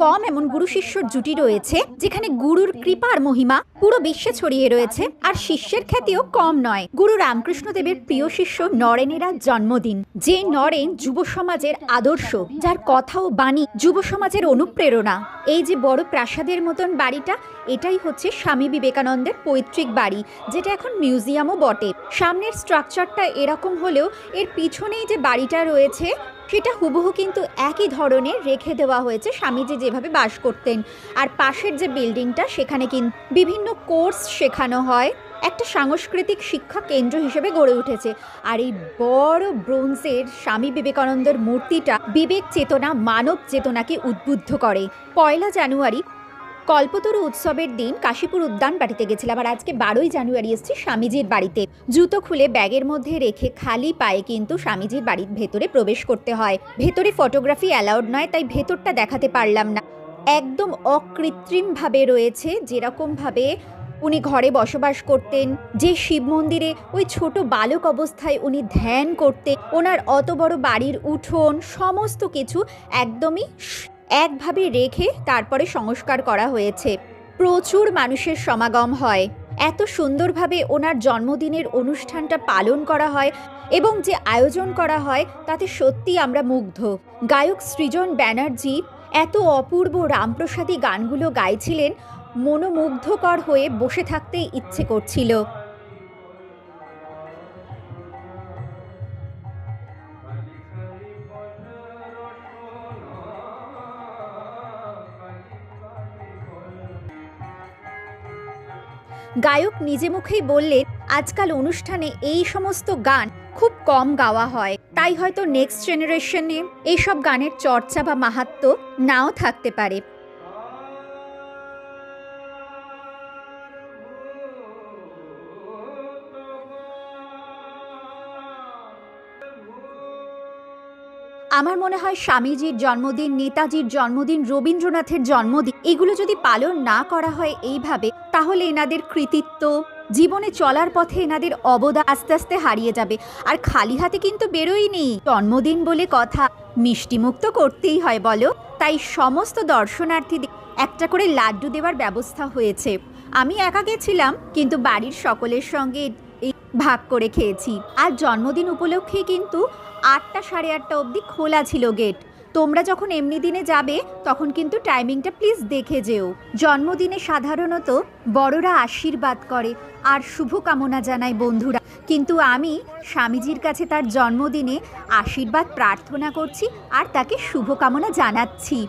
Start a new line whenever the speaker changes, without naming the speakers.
কম এমন গুরু শিষ্যর জুটি রয়েছে যেখানে গুরুর কৃপার মহিমা পুরো বিশ্বে ছড়িয়ে রয়েছে, আর শিষ্যের খ্যাতিও কম নয়। গুরু রামকৃষ্ণদেবের প্রিয় শিষ্য নরেনের আজ জন্মদিন। যে নরেন যুব সমাজের আদর্শ, যার কথা ও বাণী যুব সমাজের অনুপ্রেরণা। এই যে বড় প্রাসাদের মতন বাড়িটা, এটাই হচ্ছে স্বামী বিবেকানন্দের পৈতৃক বাড়ি, যেটা এখন মিউজিয়ামও বটে। সামনের স্ট্রাকচারটা এরকম হলেও এর পিছনেই যে বাড়িটা রয়েছে সেটা হুবহু কিন্তু একই ধরনের রেখে দেওয়া হয়েছে স্বামীজি যেভাবে বাস করতেন। আর পাশের যে বিল্ডিংটা, সেখানে কিন্তু বিভিন্ন কোর্স শেখানো হয়, একটা সাংস্কৃতিক শিক্ষা কেন্দ্র হিসেবে গড়ে উঠেছে। আর এই বড় ব্রোঞ্জের স্বামী বিবেকানন্দের মূর্তিটা বিবেক চেতনা, মানব চেতনাকে উদ্বুদ্ধ করে। 1 জানুয়ারি কল্পতরু উৎসবের দিন কাশীপুর উদ্যান বাড়িতে গেছিলাম, আর আজকে 12 জানুয়ারি এসেছি স্বামীজির বাড়িতে। জুতো খুলে ব্যাগের মধ্যে রেখে খালি পায়ে কিন্তু স্বামীজির বাড়ির ভেতরে প্রবেশ করতে হয়। ভেতরে ফটোগ্রাফি অ্যালাউড নয়, তাই ভেতরটা দেখাতে পারলাম না। একদম অকৃত্রিমভাবে রয়েছে, যেরকমভাবে উনি ঘরে বসবাস করতেন, যে শিব মন্দিরে ওই ছোট বালক অবস্থায় উনি ধ্যান করতেন, ওনার অত বড় বাড়ির উঠোন, সমস্ত কিছু একদমই একভাবে রেখে তারপরে সংস্কার করা হয়েছে। প্রচুর মানুষের সমাগম হয়, এত সুন্দরভাবে ওনার জন্মদিনের অনুষ্ঠানটা পালন করা হয়, এবং যে আয়োজন করা হয় তাতে সত্যি আমরা মুগ্ধ। গায়ক সৃজন ব্যানার্জি এত অপূর্ব রামপ্রসাদী গানগুলো গাইছিলেন, মনোমুগ্ধকর হয়ে বসে থাকতে ইচ্ছে করছিল। গায়ক নিজে মুখেই বললেন, আজকাল অনুষ্ঠানে এই সমস্ত গান খুব কম গাওয়া হয়, তাই হয়তো নেক্সট জেনারেশনে এইসব গানের চর্চা বা মাহাত্ম্য নাও থাকতে পারে। আমার মনে হয় স্বামীজির জন্মদিন, নেতাজির জন্মদিন, রবীন্দ্রনাথের জন্মদিন, এগুলো যদি পালন না করা হয় এইভাবে, তাহলে এনাদের কৃতিত্ব, জীবনে চলার পথে এনাদের অবদান আস্তে আস্তে হারিয়ে যাবে। আর খালি হাতে কিন্তু বেরোয়নি, জন্মদিন বলে কথা, মিষ্টিমুখ তো করতেই হয় বলো। তাই সমস্ত দর্শনার্থীদের একটা করে লাড্ডু দেওয়ার ব্যবস্থা হয়েছে। আমি একা গেছিলাম, কিন্তু বাড়ির সকলের সঙ্গে ভাগ করে খেয়েছি। আর জন্মদিন উপলক্ষে কিন্তু 8টা সাড়ে 8টা অবধি খোলা ছিল গেট। তোমরা যখন এমনি দিনে যাবে তখন কিন্তু টাইমিংটা প্লিজ দেখে যেও। জন্মদিনে সাধারণত বড়রা আশীর্বাদ করে আর শুভকামনা জানায় বন্ধুরা, কিন্তু আমি স্বামীজির কাছে তার জন্মদিনে আশীর্বাদ প্রার্থনা করছি আর তাকে শুভকামনা জানাচ্ছি।